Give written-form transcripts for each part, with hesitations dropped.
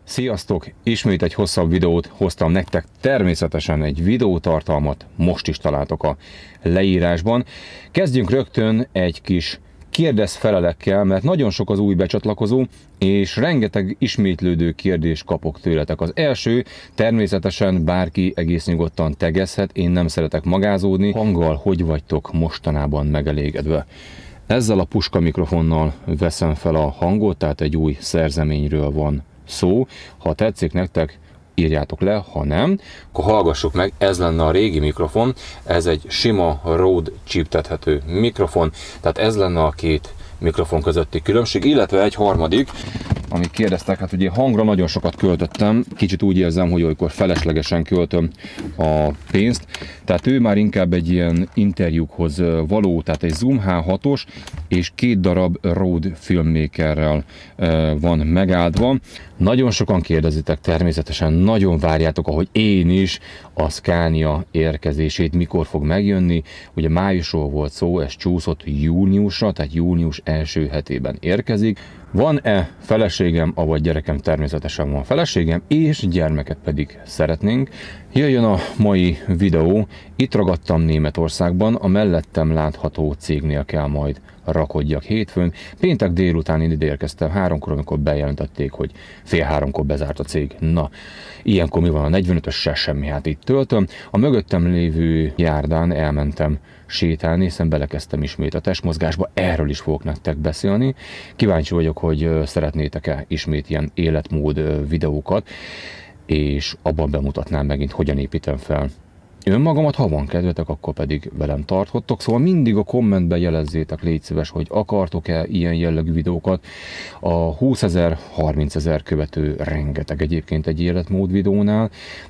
Sziasztok! Ismét egy hosszabb videót hoztam nektek, természetesen egy videótartalmat most is találtok a leírásban. Kezdjünk rögtön egy kis kérdez-felelekkel, mert nagyon sok az új becsatlakozó, és rengeteg ismétlődő kérdést kapok tőletek. Az első, természetesen bárki egész nyugodtan tegezhet, én nem szeretek magázódni. Hanggal hogy vagytok mostanában megelégedve? Ezzel a puska mikrofonnal veszem fel a hangot, tehát egy új szerzeményről van szó. Ha tetszik nektek, írjátok le, ha nem, akkor hallgassuk meg. Ez lenne a régi mikrofon, ez egy sima Rode csíptethető mikrofon, tehát ez lenne a két mikrofon közötti különbség, illetve egy harmadik, amit kérdeztek, hát ugye hangra nagyon sokat költöttem, kicsit úgy érzem, hogy olykor feleslegesen költöm a pénzt, tehát ő már inkább egy ilyen interjúkhoz való, tehát egy Zoom H6-os és 2 darab Rode Filmmakerrel van megáldva. Nagyon sokan kérdezitek, természetesen nagyon várjátok, ahogy én is, a Scania érkezését, mikor fog megjönni. Ugye májusról volt szó, ez csúszott júniusra, tehát június első hetében érkezik. Van-e feleségem, avagy gyerekem? Természetesen van feleségem, és gyermeket pedig szeretnénk. Jöjjön a mai videó. Itt ragadtam Németországban, a mellettem látható cégnél kell majd rakodjak hétfőn. Péntek délután ide érkeztem 3-kor, amikor bejelentették, hogy fél 3-kor bezárt a cég. Na, ilyenkor mi van a 45-ös? Semmi, hát itt töltöm. A mögöttem lévő járdán elmentem sétálni, hiszen belekezdtem ismét a testmozgásba, erről is fogok nektek beszélni. Kíváncsi vagyok, hogy szeretnétek-e ismét ilyen életmód videókat, és abban bemutatnám megint, hogyan építem fel önmagamat. Ha van kedvetek, akkor pedig velem tarthattok. Szóval mindig a kommentben jelezzétek, légy szíves, hogy akartok-e ilyen jellegű videókat. A 20 000, 30 000 követő rengeteg egyébként egy életmód videónál,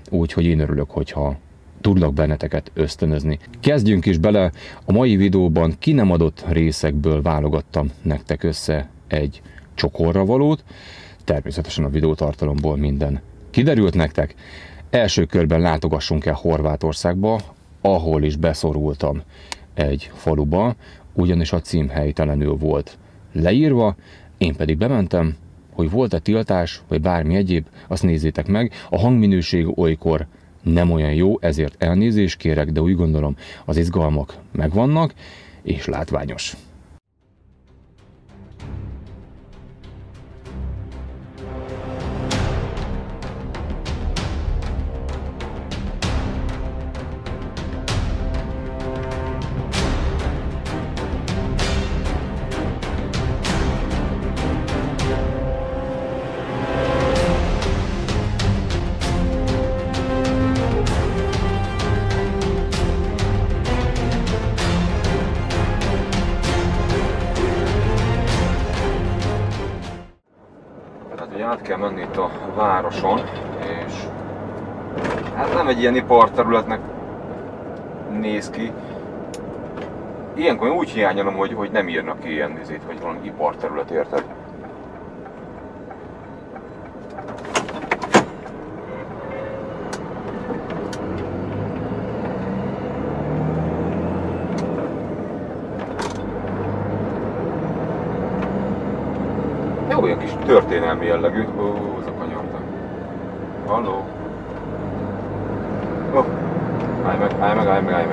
úgyhogy én örülök, hogyha tudlak benneteket ösztönözni. Kezdjünk is bele. A mai videóban ki nem adott részekből válogattam nektek össze egy csokorra valót. Természetesen a videótartalomból minden kiderült nektek. Első körben látogassunk el Horvátországba, ahol is beszorultam egy faluba, ugyanis a cím helytelenül volt leírva, én pedig bementem, hogy volt-e tiltás, vagy bármi egyéb, azt nézzétek meg. A hangminőség olykor nem olyan jó, ezért elnézést kérek, de úgy gondolom az izgalmak megvannak, és látványos. Át kell menni itt a városon, és hát nem egy ilyen iparterületnek néz ki. Ilyenkor úgy hiányolom, hogy nem írnak ki ilyen nézét, hogy valami iparterület, érted? Olyan kis történelmi jellegű. Ó, az a kanyartam. Halló? Oh, állj meg.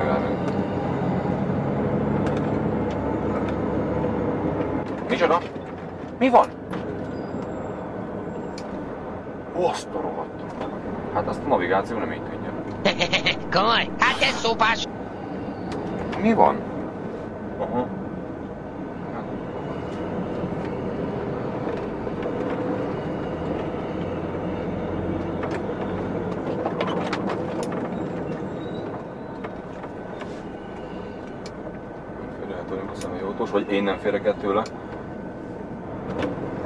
Micsoda? Mi van? Azt a rohadt. Hát azt a navigáció nem így tudja. Komoly, hát ez szopás! Mi van? Aha. Vagy én nem férek el tőle.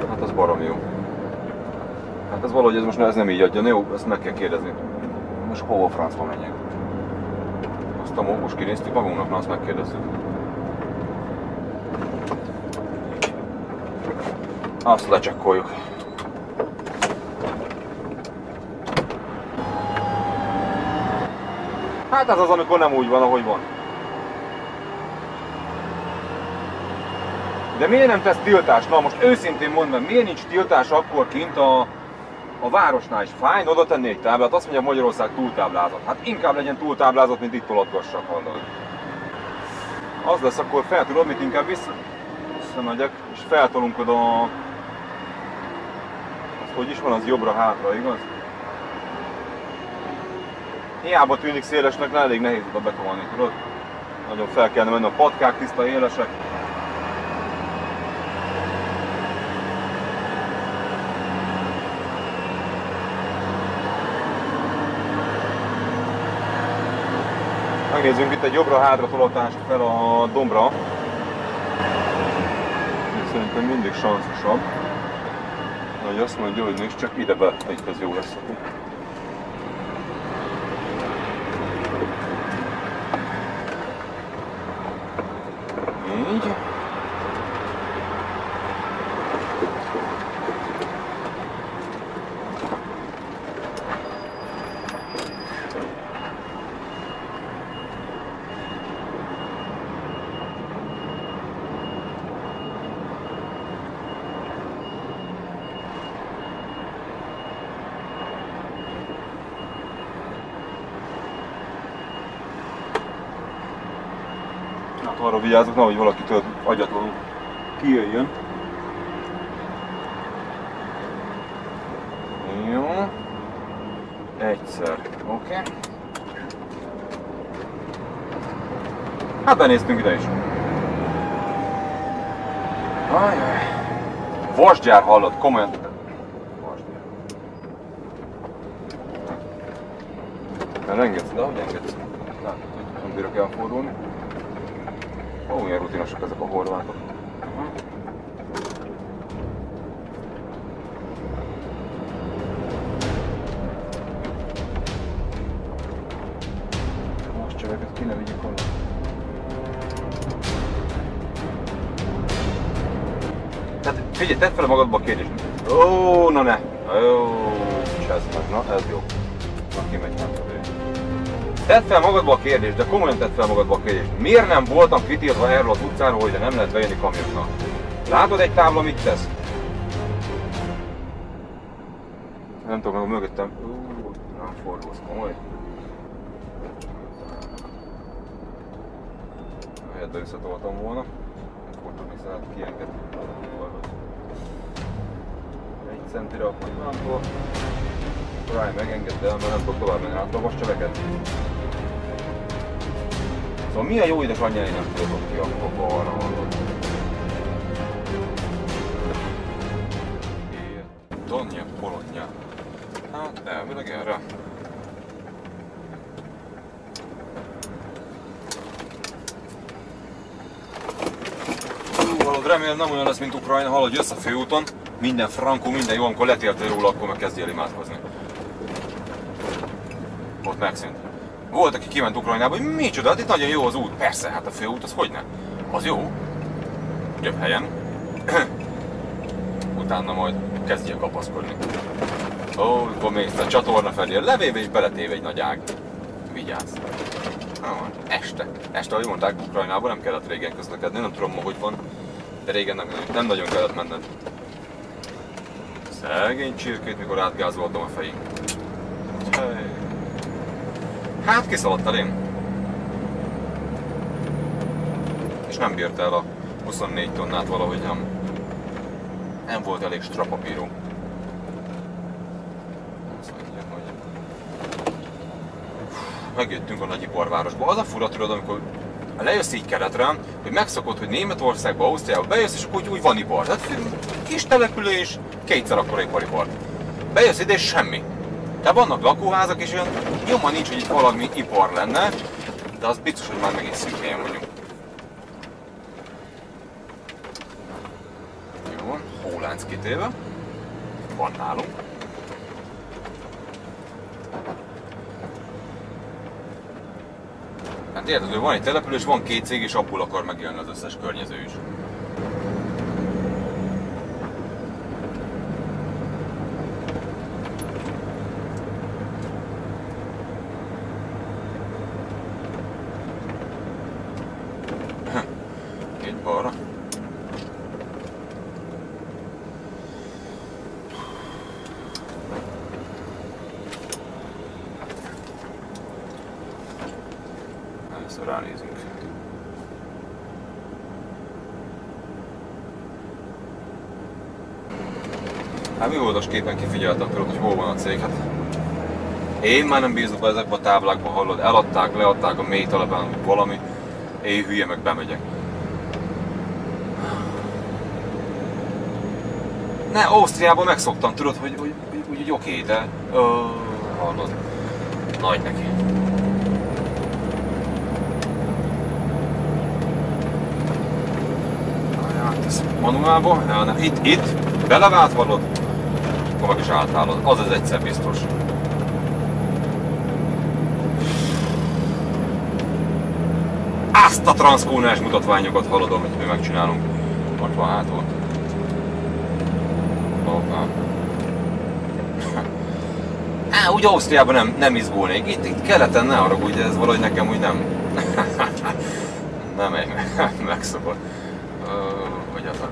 Hát az baromi jó. Hát ez valahogy ez most ez nem így adja, na jó, ezt meg kell kérdezni. Most hova francba menjek? Azt a mókus kinéztük magunknak, na azt megkérdezzük. Azt lecsekkoljuk. Hát ez az, amikor nem úgy van, ahogy van. De miért nem tesz tiltást? Na most őszintén mondom, miért nincs tiltás akkor kint a városnál is fájn, oda tenni egy táblát, azt mondja Magyarország túltáblázat. Hát inkább legyen túltáblázat, mint itt tolodgassak, hallod. Az lesz, akkor fel tudod, mit inkább visszamegyek, és feltolunk oda, az, hogy is van, az jobbra-hátra, igaz? Hiába tűnik szélesnek, de elég nehéz oda betolni, tudod? Nagyon fel kellene menni, a patkák tiszta élesek. Megnézzünk itt egy jobbra-hátra tolotást fel a dombra. Szerintem mindig sanszosabb. Hogy azt mondja, hogy nézd csak ide be, itt az jó lesz. Így. Hát arra vigyázzak, nehogy valakitől agyatlanul kijöjjön. Jó. Egyszer. Oké. Hát benéztünk ide is. Ajjaj. Vasgyár hallott, komolyan. Vasgyár. Elengedsz, de hogy engedsz? Látod, hogy nem bírok elfordulni. Ó, milyen rutinosak ezek a horvátok. Most csöveket ki ne vigyük onnan. Tehát figyelj, tedd fel magadba a kérdést. Ó, na ne! Ó, cseszd meg, na ez jó. Na kimegy hát. Tedd fel magadba a kérdést, de komolyan tedd fel magadba a kérdést. Miért nem voltam kitiltva erről az utcáról, hogy nem lehet bejönni kamionnal? Látod egy tábla mit tesz? Nem tudom, meg mögöttem. Nem fordulsz, komoly. Helyetbe visszatoltam volna. Nem fordulni szállt, kiengedni. Egy centire a pillanatból. Ráj megengedd el, mert nem tudok tovább menni át a vascsöveket. Szóval milyen jó édesanyján én nem tudok ki akkor arra hallott. Donja Polotnya. Hát elvileg erre. Hallod, remélem nem olyan lesz, mint Ukrajna, hallod, jössz a főúton, minden frankó, minden jó, amikor letértél róla, akkor meg kezdjél imádkozni. Ott megszűnt. Volt, aki kiment Ukrajnába, hogy micsoda, hát itt nagyon jó az út. Persze, hát a főút az hogyne? Az jó. Több helyen. Utána majd kezdjél kapaszkodni. Ó, akkor mész a csatorna felé, levéve és beletéve egy nagy ág. Vigyázz. Este. Este, ahogy mondták, Ukrajnában nem kellett régen közlekedni, nem tudom ma, hogy van. De régen nem nagyon kellett menned. Szegény csirkét, mikor átgázoltam a fején. Hát kiszaladtál én. És nem bírt el a 24 tonnát valahogy nem volt elég strapapíró. Megjöttünk a nagyiparvárosba. Az a fura, tudod, amikor lejössz így keletre, hogy megszokod, hogy Németországba, Ausztriába bejössz, és akkor úgy van ipar. Tehát kis település, kétszer akkora iparipar. Bejössz ide, és semmi. De vannak lakóházak, és olyan nyoma nincs, hogy itt valami ipar lenne, de az biztos, hogy már megint szűk helyen vagyunk. Jó, hólánc kitéve. Van nálunk. Hát érted, hogy van egy település, van két cég, és abból akar megélni az összes környező is. Egy balra. Hát mi oldos képen kifigyeltem, tudod, hogy hol van a cég, hát én már nem bízok be ezekbe a táblákba, hallod, eladták, leadták a mélytelepen valami, én hülye meg bemegyek. Ne, Ausztriában megszoktam, tudod, hogy oké, de hallod, nagy neki. Hát ez manuálba, itt, belevált hallod, akkor meg is átállod, az egyszer biztos. Azt a transzkónás mutatványokat hallod, amit mi megcsinálunk. Ott van hátul. Úgy Ausztriában nem izgulnék. Itt keleten ne haragudj, ez valahogy nekem úgy nem. Nem megszokott. Hogy az?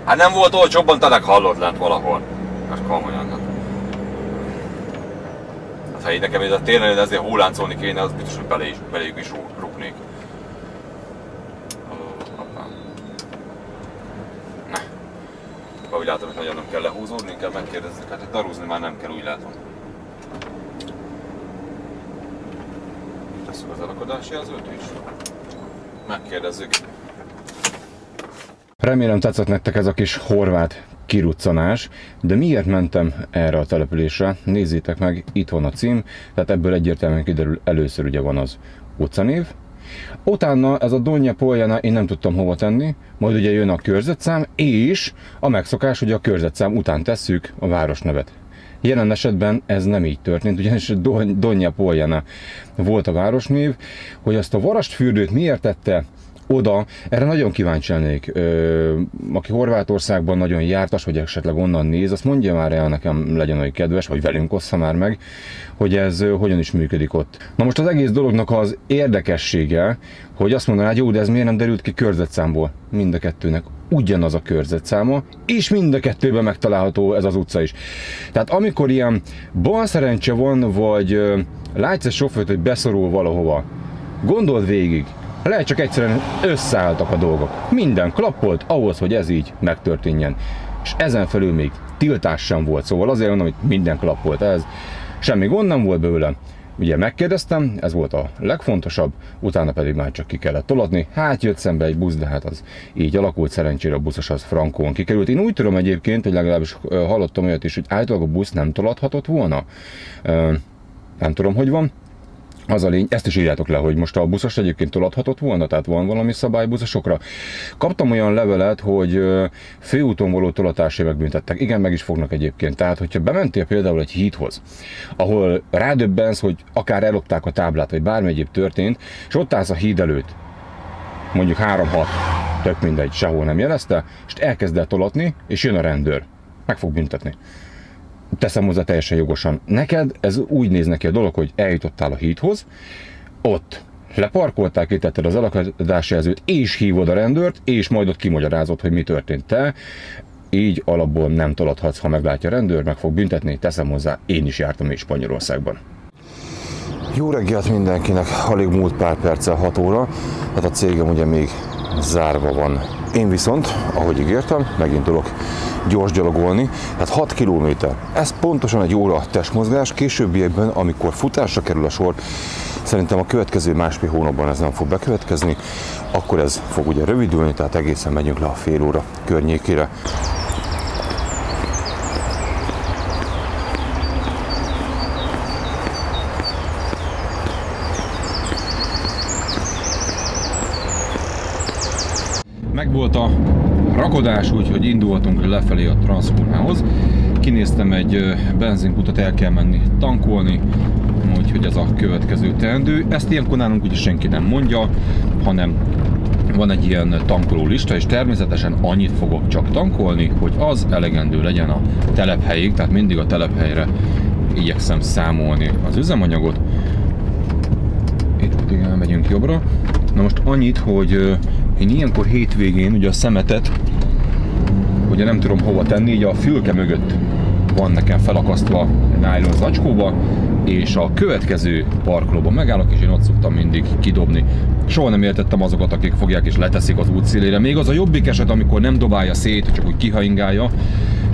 Hát nem volt olcsóbban, telek hallod lent valahol. Hát komolyan. Hát ha így nekem ez a télen, de ezért hulláncolni kéne, az biztos, hogy beléjük is rúgnék. Úgy látom, hogy nagyon nem kell lehúzódni, inkább megkérdezzük, hát darúzni már nem kell, úgy látom. Tesszük az elakadási jelzőt is. Megkérdezzük. Remélem tetszett nektek ez a kis horvát kiruccanás, de miért mentem erre a településre? Nézzétek meg, itt van a cím, tehát ebből egyértelműen kiderül, először ugye van az utcanév. Utána ez a Donja Poljana, én nem tudtam hova tenni, majd ugye jön a körzetszám, és a megszokás, hogy a körzetszám után tesszük a városnevet. Jelen esetben ez nem így történt, ugyanis Donja Poljana volt a városnév, hogy azt a varastfürdőt miért tette oda, erre nagyon kíváncsi lennék. Aki Horvátországban nagyon jártas, vagy esetleg onnan néz, azt mondja már el nekem, legyen olyan kedves, vagy velünk ossza már meg, hogy ez hogyan is működik ott. Na most az egész dolognak az érdekessége, hogy azt mondaná, hogy jó, de ez miért nem derült ki körzetszámból? Mind a kettőnek ugyanaz a körzetszáma, és mind a kettőben megtalálható ez az utca is. Tehát amikor ilyen balszerencse van, vagy látsz egy sofőrt, hogy beszorul valahova, gondold végig, lehet csak egyszerűen összeálltak a dolgok. Minden klappolt ahhoz, hogy ez így megtörténjen. És ezen felül még tiltás sem volt. Szóval azért mondom, hogy minden klappolt ez. Semmi gond nem volt belőle. Ugye megkérdeztem, ez volt a legfontosabb, utána pedig már csak ki kellett tolatni. Hát jött szembe egy busz, de hát az így alakult, szerencsére a buszos az frankón kikerült. Én úgy tudom egyébként, hogy legalábbis hallottam olyat is, hogy általában a busz nem tolathatott volna. Nem tudom, hogy van. Az a lény, ezt is írjátok le, hogy most a buszos egyébként tolathatott volna, tehát van valami szabály buszosokra. Kaptam olyan levelet, hogy főúton való tolatásért megbüntettek. Igen, meg is fognak egyébként. Tehát, hogyha bementél például egy hídhoz, ahol rádöbbensz, hogy akár ellopták a táblát, vagy bármi egyéb történt, és ott állsz a híd előtt, mondjuk 3-6, tök mindegy, sehol nem jelezte, és elkezd el tolatni, és jön a rendőr. Meg fog büntetni. Teszem hozzá teljesen jogosan. Neked ez úgy néz neki a dolog, hogy eljutottál a hídhoz, ott leparkoltál, kitetted az elakadási jelzőt, és hívod a rendőrt, és majd ott kimagyarázod, hogy mi történt. Te így alapból nem tolathatsz, ha meglátja a rendőr, meg fog büntetni. Teszem hozzá, én is jártam még Spanyolországban. Jó reggelt mindenkinek, alig múlt pár perccel 6 óra, hát a cégem ugye még zárva van. Én viszont, ahogy ígértem, megint tudok gyors gyalogolni, hát 6 kilométer. Ez pontosan egy óra testmozgás, későbbiekben, amikor futásra kerül a sor, szerintem a következő másfél hónapban ez nem fog bekövetkezni, akkor ez fog ugye rövidülni, tehát egészen megyünk le a fél óra környékére. Megvolt a rakodás, úgyhogy indulhatunk lefelé a transzformához. Kinéztem egy benzinkutat, el kell menni tankolni, úgyhogy ez a következő teendő. Ezt ilyenkor nálunk ugye senki nem mondja, hanem van egy ilyen tankoló lista, és természetesen annyit fogok csak tankolni, hogy az elegendő legyen a telephelyig, tehát mindig a telephelyre igyekszem számolni az üzemanyagot. Itt pedig elmegyünk jobbra. Na most annyit, hogy én ilyenkor hétvégén ugye a szemetet ugye nem tudom hova tenni, így a fülke mögött van nekem felakasztva nylon zacskóba, és a következő parkolóban megállok, és én ott szoktam mindig kidobni. Soha nem értettem azokat, akik fogják és leteszik az útszélére. Még az a jobbik eset, amikor nem dobálja szét, csak úgy kihaingálja,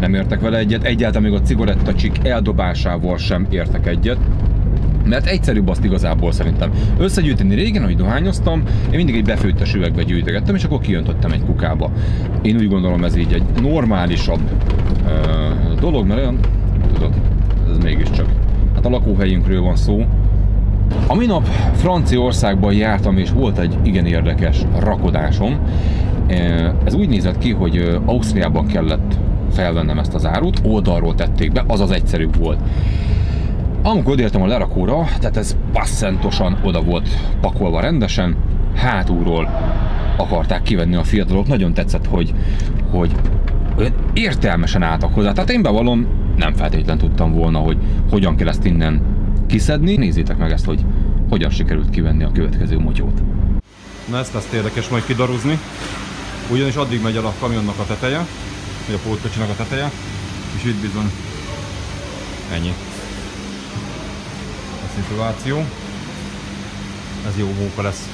nem értek vele egyet, egyáltalán még a cigarettacsik eldobásával sem értek egyet. Mert egyszerűbb azt igazából szerintem összegyűjteni. Régen, ahogy dohányoztam, én mindig egy befőttes üvegbe gyűjtögettem, és akkor kijöntöttem egy kukába. Én úgy gondolom, ez így egy normálisabb dolog, mert olyan, tudod, ez mégiscsak. Hát a lakóhelyünkről van szó. A minap Franciaországban jártam, és volt egy igen érdekes rakodásom. Ez úgy nézett ki, hogy Ausztriában kellett felvennem ezt az árut, oldalról tették be, azaz egyszerűbb volt. Amikor odértem a lerakóra, tehát ez passzentosan oda volt pakolva rendesen, hátulról akarták kivenni a fiatalok, nagyon tetszett, hogy olyan értelmesen álltak hozzá. Tehát én bevallom, nem feltétlenül tudtam volna, hogy hogyan kell ezt innen kiszedni. Nézzétek meg ezt, hogy hogyan sikerült kivenni a következő motyót. Na ezt lesz érdekes majd kidaruzni, ugyanis addig megy el a kamionnak a teteje, vagy a pótkocsinak a teteje, és itt bizony ennyi a szituáció. Ez jó munka lesz.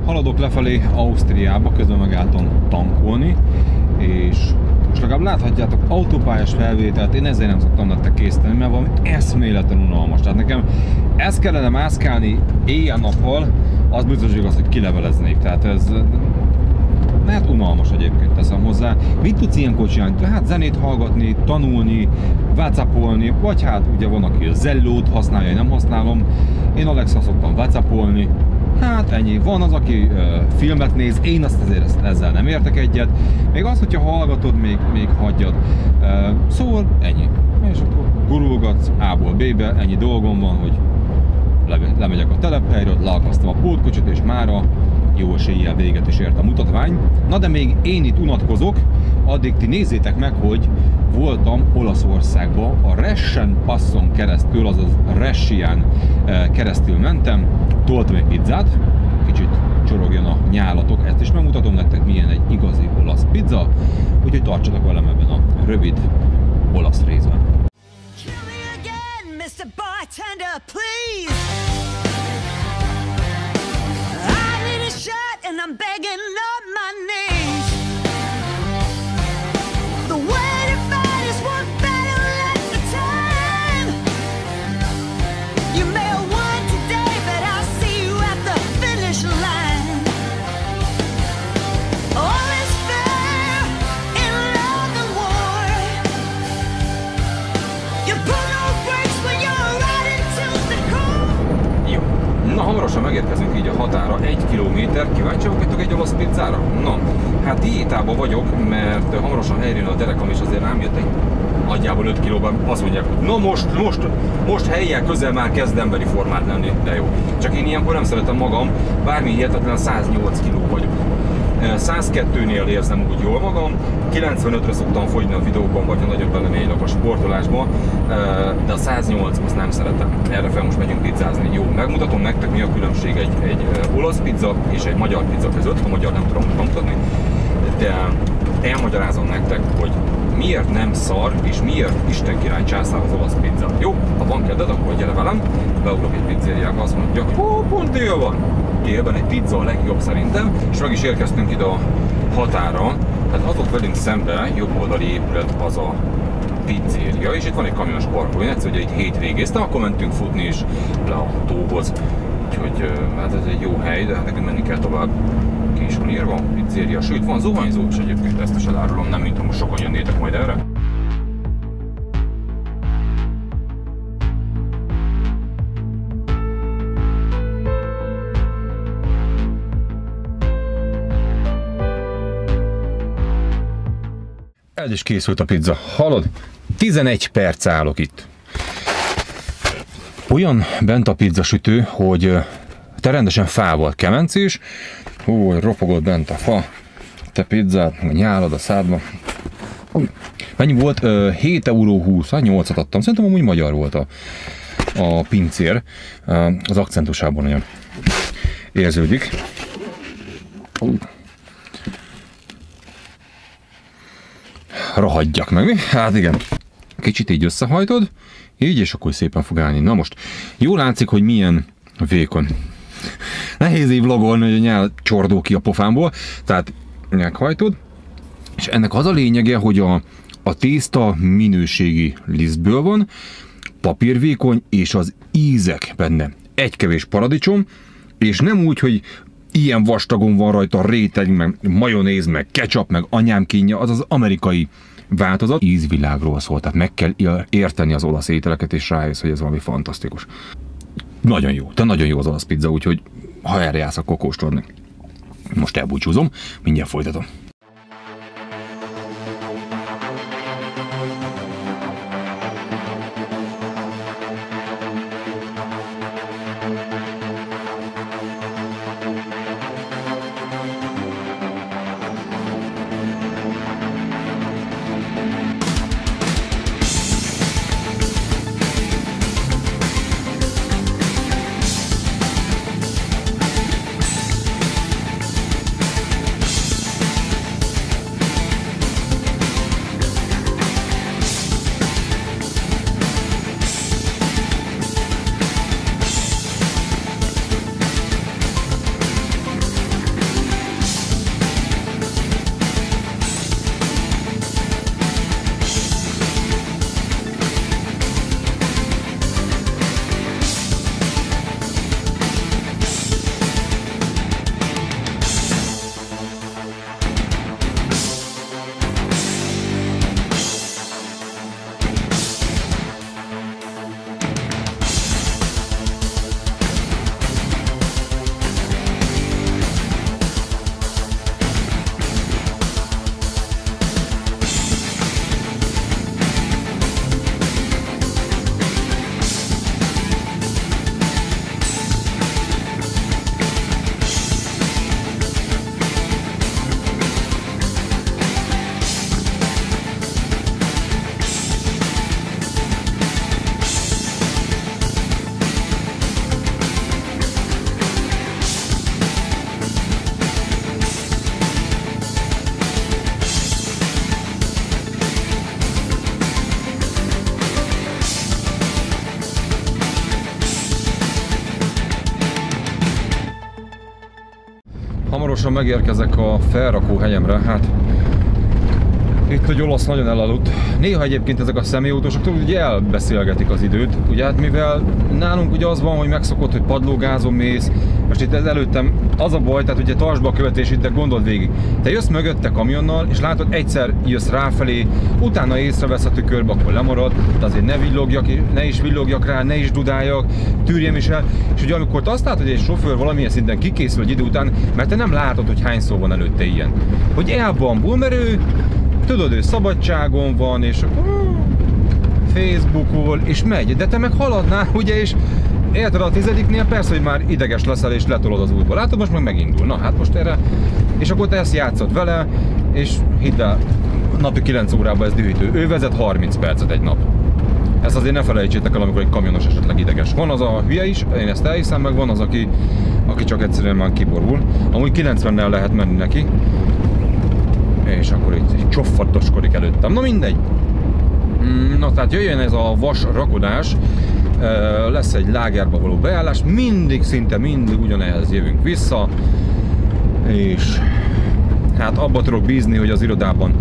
Haladok lefelé Ausztriába, közben megálltam tankolni, és most legalább láthatjátok autópályás felvételt, én ezért nem szoktam nektek készíteni, mert valami eszméletlen unalmas. Tehát nekem ezt kellene mászkálni éjjel-nappal, az biztos igaz, hogy kileveleznék. Tehát ez hát unalmas egyébként, teszem hozzá. Mit tudsz ilyenkor csinálni? Hát zenét hallgatni, tanulni, whatsappolni, vagy hát ugye van, aki a Zellót használja, én nem használom. Én Alexa szoktam whatsappolni. Hát ennyi. Van az, aki filmet néz, én azt azért ezzel nem értek egyet. Még az, hogyha hallgatod, még hagyjad. Szóval ennyi. És akkor gurulgatsz A-ból B-be, ennyi dolgom van, hogy lemegyek a telephelyről, leakasztom a pótkocsit, és mára jó eséllyel véget is ért a mutatvány. Na de még én itt unatkozok, addig ti nézzétek meg, hogy voltam Olaszországba, a Reschen passon keresztül, azaz Rescián keresztül mentem, toltam egy pizzát, kicsit csorogjon a nyálatok, ezt is megmutatom nektek, milyen egy igazi olasz pizza, úgyhogy tartsatok velem ebben a rövid olasz részben. I'm begging up my knees. The way to fight is one battle at a time. You may have won today, but I'll see you at the finish line. All is fair in love and war. You pull no brakes when you're riding to the core. Jó. Na, hamarosan megérkezünk így a határa, 1 kilométer. Kíváncsiak vagytok egy olasz pizzára? Na, hát diétában vagyok, mert hamarosan helyre jön a derekam, és azért rám jött egy nagyjából 5 kilóban. Azt mondják, hogy na most helyen közel már kezd emberi formát lenni, de jó. Csak én ilyenkor nem szeretem magam, bármi hihetetlen 108 kiló vagyok. 102-nél érzem úgy jól magam, 95-re szoktam fogyni a videóban, vagy ha nagyon belemények a sportolásba, de a 108 azt nem szeretem. Erre fel most megyünk pizzázni. Jó, megmutatom nektek, mi a különbség egy olasz pizza és egy magyar pizza között. A magyar nem tudom bemutatni, de elmagyarázom nektek, hogy miért nem szar, és miért Isten király császár az olasz pizza. Jó, ha van kedved, akkor gyere velem, beugrok egy pizzériába, azt mondja, hogy pont dél van. Délben egy pizza a legjobb szerintem, és meg is érkeztünk ide a határa. Tehát az ott velünk szembe, jobb oldali épület az a pizzéria, és itt van egy kamionos parkoló. Én egyszer, hogy egy hétvégéztem, akkor mentünk futni is le a tóhoz. Úgyhogy hát ez egy jó hely, de hát nekünk menni kell tovább. Ki is van írva, pizzéria, sőt van zuhanyzó is egyébként, ezt is elárulom, nem mint most sokan jönnétek majd erre. El is készült a pizza. Hallod? 11 perc állok itt. Olyan bent a pizzasütő, hogy te rendesen fával kemencés. Hú, ropogott bent a fa. Te pizzát, nyálad a szádba. Mennyi volt? 7,20 €, 8-at adtam. Szerintem amúgy magyar volt a pincér. Az akcentusában olyan érződik. Rohadjak meg, mi? Hát igen. Kicsit így összehajtod, így, és akkor szépen fog állni. Na most, jól látszik, hogy milyen vékony. Nehéz így vlogolni, hogy a nyál csordó ki a pofámból. Tehát meghajtod, és ennek az a lényege, hogy a tészta minőségi lisztből van, papírvékony, és az ízek benne. Egy kevés paradicsom, és nem úgy, hogy ilyen vastagon van rajta réteg, meg majonéz, meg ketchup, meg anyám kínja, az az amerikai változat. Ízvilágról szól, tehát meg kell érteni az olasz ételeket, és rájössz, hogy ez valami fantasztikus. Nagyon jó, de nagyon jó az olasz pizza, úgyhogy ha erre jársz, akkor kóstolod meg. Most elbúcsúzom, mindjárt folytatom. Hamarosan megérkezek a felrakó helyemre, hát itt a olasz nagyon elaludt. Néha egyébként ezek a személyautósok ugye elbeszélgetik az időt, ugye hát mivel nálunk ugye az van, hogy megszokott, hogy padlógázon mész, most itt ez előttem az a baj, tehát ugye tartsd be a követését, de gondold végig. Te jössz mögötte kamionnal, és látod egyszer jössz ráfelé, utána észrevesz a tükörbe, akkor lemarad, de azért ne is villogjak rá, ne is dudáljak, tűrjem is el, és ugye amikor te azt látod, hogy egy sofőr valamilyen szinten kikészül egy idő után, mert te nem látod, hogy hányszor van előtte ilyen. Hogy elbambul, mert ő, tudod, ő szabadságon van, és akkor Facebookol, és megy, de te meg haladnál, ugye, és érted a 10-nél persze, hogy már ideges leszel, és letolod az útba. Látod, most meg megindul. Na, hát most erre És akkor te ezt játszod vele, és hidd el, napi 9 órában ez dühítő. Ő vezet 30 percet egy nap. Ezt azért ne felejtsétek el, amikor egy kamionos esetleg ideges. Van az a hülye is, én ezt elhiszem, meg van az, aki csak egyszerűen már kiborul. Amúgy 90-nel lehet menni neki. És akkor így csoffadoskodik előttem. Na mindegy. Na tehát jöjjön ez a vas rakodás. Lesz egy lágerba való beállás. Szinte mindig ugyanehhez jövünk vissza. És hát abba tudok bízni, hogy az irodában,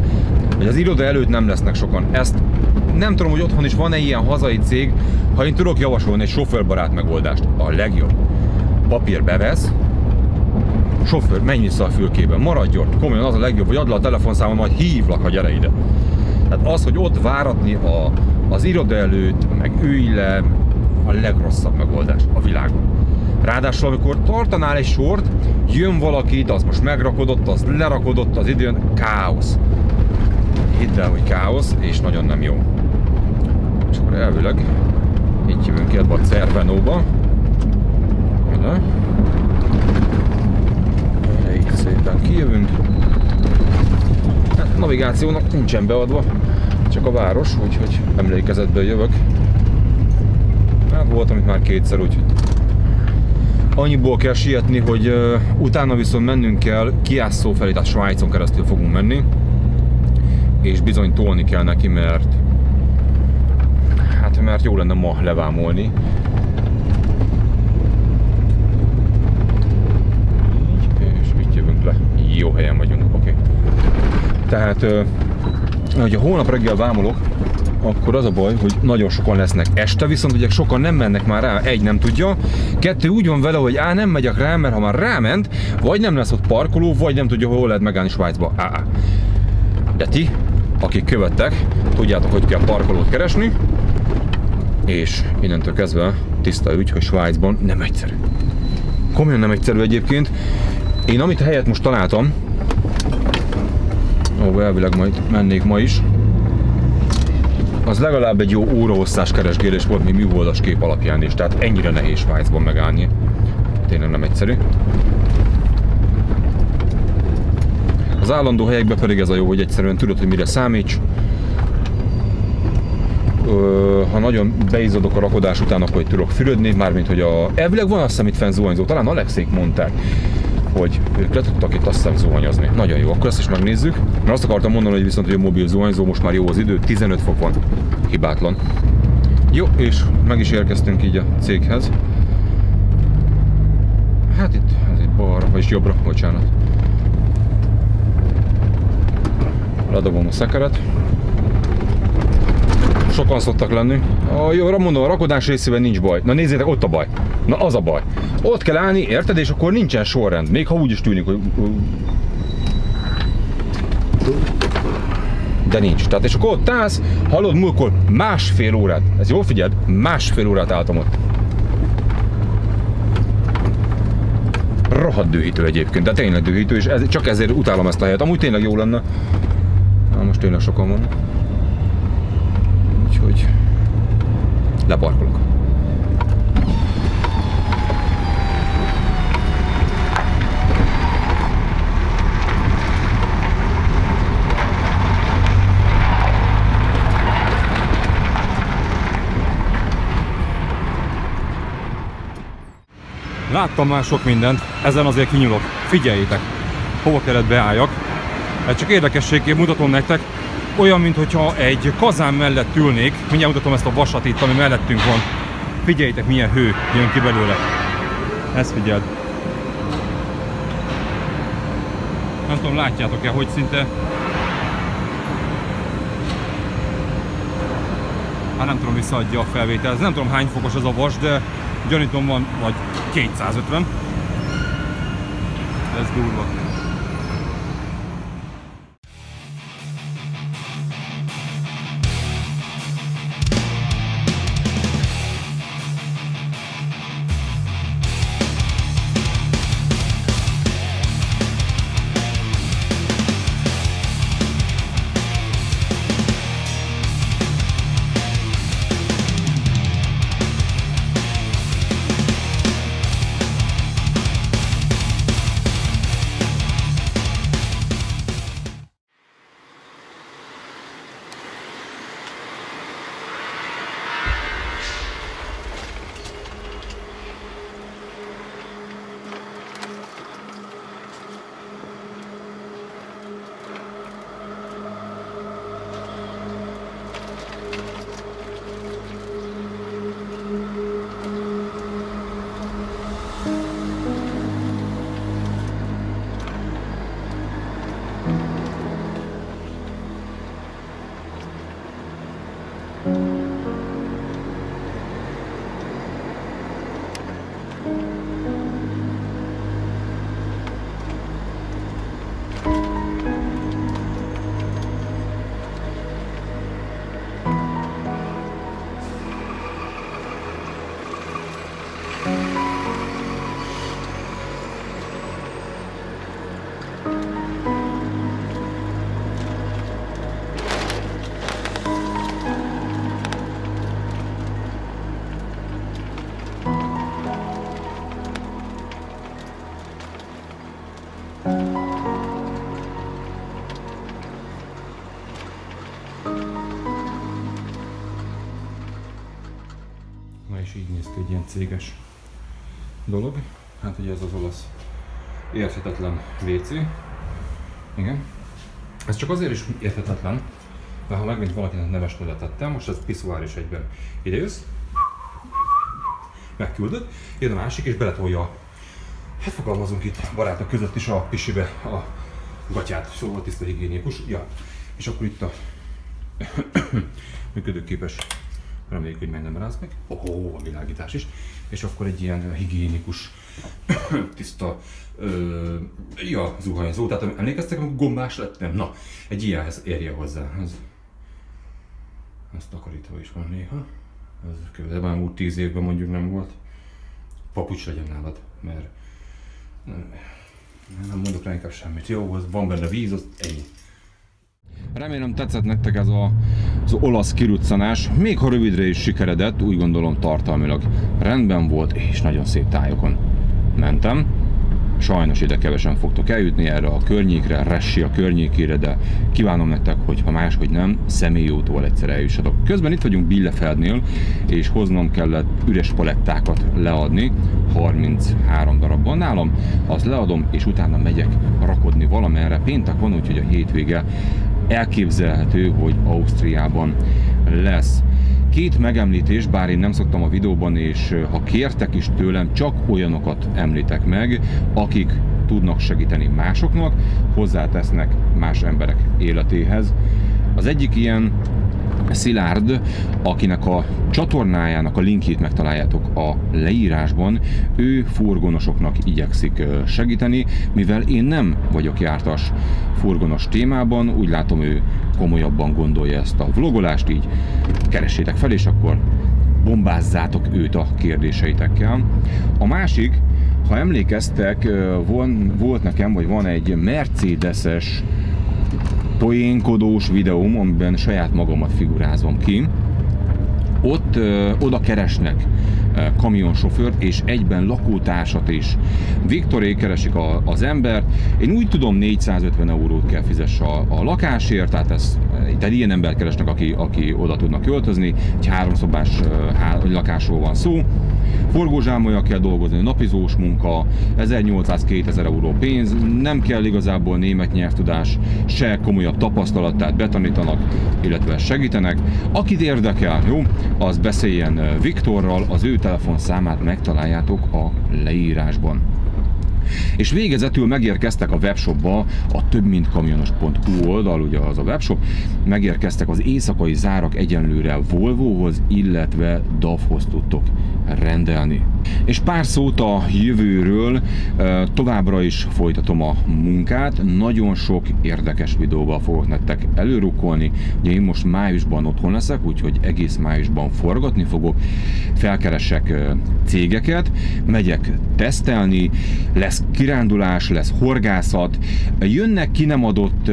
vagy az iroda előtt nem lesznek sokan. Ezt nem tudom, hogy otthon is van-e ilyen hazai cég, ha én tudok javasolni egy sofőrbarát megoldást. A legjobb. Papír bevesz, sofőr, menj vissza a fülkében, maradj ott, komolyan az a legjobb, hogy add le a telefonszámot, majd hívlak, ha gyere ide. Tehát az, hogy ott váratni az iroda előtt, meg ülj le, a legrosszabb megoldás a világon. Ráadásul, amikor tartanál egy sort, jön valaki, az most megrakodott, az lerakodott az időn, káosz. Hidd el, hogy káosz, és nagyon nem jó. És akkor elvileg itt jövünk ebbe a Cervenóba. Így szépen kijövünk. Hát, navigációnak nincsen beadva, csak a város, úgyhogy emlékezetből jövök. Hát voltam itt már kétszer, úgyhogy annyiból kell sietni, hogy utána viszont mennünk kell Chiasso felé, tehát Svájcon keresztül fogunk menni. És bizony tolni kell neki, mert jó lenne ma levámolni. És itt jövünk le. Jó helyen vagyunk, oké. Tehát, hogyha holnap reggel vámolok, akkor az a baj, hogy nagyon sokan lesznek este, viszont ugye sokan nem mennek már rá, egy nem tudja, kettő úgy van vele, hogy nem megyek rá, mert ha már ráment, vagy nem lesz ott parkoló, vagy nem tudja, hol lehet megállni Svájcba. De ti, akik követtek, tudjátok, hogy kell parkolót keresni, és innentől kezdve tiszta ügy, hogy Svájcban nem egyszerű. Komolyan nem egyszerű egyébként. Én amit helyet most találtam, elvileg majd mennék ma is, az legalább egy jó órahosszás keresgélés volt még műholdas kép alapján is, tehát ennyire nehéz Svájcban megállni. Tényleg nem egyszerű. Az állandó helyekben pedig ez a jó, hogy egyszerűen tudod, hogy mire számíts. Ha nagyon beizzadok a rakodás után, akkor tudok fürödni, mármint hogy elvileg van azt hiszem itt fenn zuhanyzó, talán Alexék mondták, hogy ők le tudtak itt azt hiszem zuhanyozni. Nagyon jó, akkor ezt is megnézzük. Mert azt akartam mondani, hogy viszont hogy a mobil zuhanyzó most már jó az idő, 15 fok van, hibátlan. Jó, és meg is érkeztünk így a céghez. Hát itt, ez itt balra, vagyis jobbra, bocsánat. Ledobom a szekeret. Sokan szoktak lenni. Jó, mondom, a rakodás részében nincs baj. Na nézzétek, ott a baj. Na az a baj. Ott kell állni, érted? És akkor nincsen sorrend. Még ha úgy is tűnik, hogy... De nincs. Tehát és akkor ott állsz, hallod, múlkor másfél órát. Ez jól figyeld? Másfél órát álltam ott. Rohadt dühítő egyébként, de tényleg dühítő, és csak ezért utálom ezt a helyet. Amúgy tényleg jó lenne. Na most tényleg sokan van. Úgyhogy leparkolok. Láttam már sok mindent, ezen azért kinyúlok. Figyeljétek, hova kellett beálljak. Ez csak érdekességképp mutatom nektek, olyan, mintha egy kazán mellett ülnék. Mindjárt mutatom ezt a vasat itt, ami mellettünk van. Figyeljétek, milyen hő jön ki belőle. Ezt figyeld. Nem tudom, látjátok-e, hogy szinte... Hát nem tudom, visszaadja a felvétel. Nem tudom, hány fokos az a vas, de gyanítom van vagy 250. Ez durva. Na és így néz ki egy ilyen céges dolog. Hát ugye ez az olasz érthetetlen WC. Igen. Ez csak azért is érthetetlen, mert ha megint valakinek neves nevet tettem, most ez piszoár is egyben. Ide jössz, megküldöd, jön a másik és beletolja, hát fogalmazunk itt barátok között is a pisibe a gatyát, szóval tiszta higiénikus. Ja. És akkor itt a működőképes, reméljük, hogy meg nem ráz meg. A világítás is. És akkor egy ilyen higiénikus, tiszta zuhanyzó. Tehát emlékeztek, amikor gombás lettem? Na, egy ilyenhez érje hozzá. Ez takarítva is van néha. Ez közelben múlt 10 évben mondjuk nem volt. Papucs legyen nálad, mert nem mondok rá inkább semmit. Jó, van benne víz, az ennyi. Remélem tetszett nektek ez az olasz kiruccanás, még ha rövidre is sikeredett, úgy gondolom tartalmilag rendben volt, és nagyon szép tájokon mentem. Sajnos ide kevesen fogtok eljutni erre a környékre, Rescia környékére, de kívánom nektek, hogy ha máshogy nem, személyautóval egyszer eljussatok. Közben itt vagyunk Bielefeldnél, és hoznom kellett üres palettákat leadni, 33 darabban nálam, azt leadom, és utána megyek rakodni valamerre. Péntek van, úgyhogy a hétvége elképzelhető, hogy Ausztriában lesz. 2 megemlítés, bár én nem szoktam a videóban, és ha kértek is tőlem, csak olyanokat említek meg, akik tudnak segíteni másoknak, hozzátesznek más emberek életéhez. Az egyik ilyen Szilárd, akinek a csatornájának a linkjét megtaláljátok a leírásban, ő furgonosoknak igyekszik segíteni, mivel én nem vagyok jártas furgonos témában, úgy látom ő komolyabban gondolja ezt a vlogolást, így keressétek fel, és akkor bombázzátok őt a kérdéseitekkel. A másik, ha emlékeztek, volt nekem, vagy van egy Mercedes-es poénkodós videóm, amiben saját magamat figurázom ki. Ott oda keresnek kamionsofőrt és egyben lakótársat is. Viktorék keresik az embert. Én úgy tudom, 450 eurót kell fizesse a lakásért, tehát ilyen embert keresnek, aki oda tudnak költözni. Egy 3 szobás lakásról van szó. Forgózsámolja kell dolgozni, napizós munka, 1800-2000 euró pénz, nem kell igazából német nyelvtudás, se komolyabb tapasztalat, tehát betanítanak, illetve segítenek. Akit érdekel, jó, az beszéljen Viktorral, az ő telefonszámát megtaláljátok a leírásban. És végezetül megérkeztek a webshopba, a többmintkamionos.hu oldal, ugye az a webshop, megérkeztek az éjszakai zárak egyenlőre Volvohoz, illetve DAF-hoz tudtok rendelni. És pár szót a jövőről, továbbra is folytatom a munkát, nagyon sok érdekes videóval fogok nektek előrukkolni. Ugye én most májusban otthon leszek, úgyhogy egész májusban forgatni fogok, felkeresek cégeket, megyek tesztelni, lesz kirándulás, lesz horgászat, jönnek ki nem adott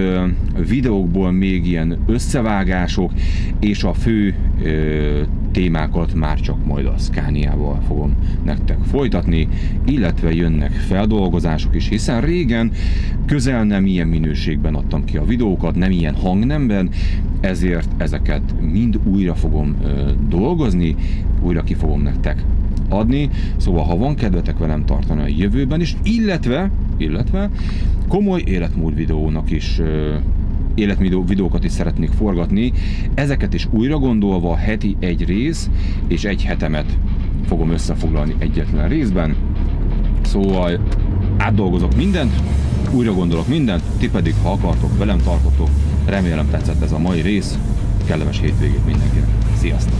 videókból még ilyen összevágások, és a fő témákat már csak majd a Scaniával fogom nektek folytatni, illetve jönnek feldolgozások is, hiszen régen közel nem ilyen minőségben adtam ki a videókat, nem ilyen hangnemben, ezért ezeket mind újra fogom dolgozni, újra ki fogom nektek adni, szóval ha van kedvetek velem tartani a jövőben is, illetve komoly életmód videónak is életvideókat is szeretnék forgatni, ezeket is újra gondolva heti egy rész, és egy hetemet fogom összefoglalni egyetlen részben, szóval átdolgozok mindent, újra gondolok mindent, ti pedig, ha akartok, velem tartotok, remélem tetszett ez a mai rész, kellemes hétvégét mindenkinek, sziasztok!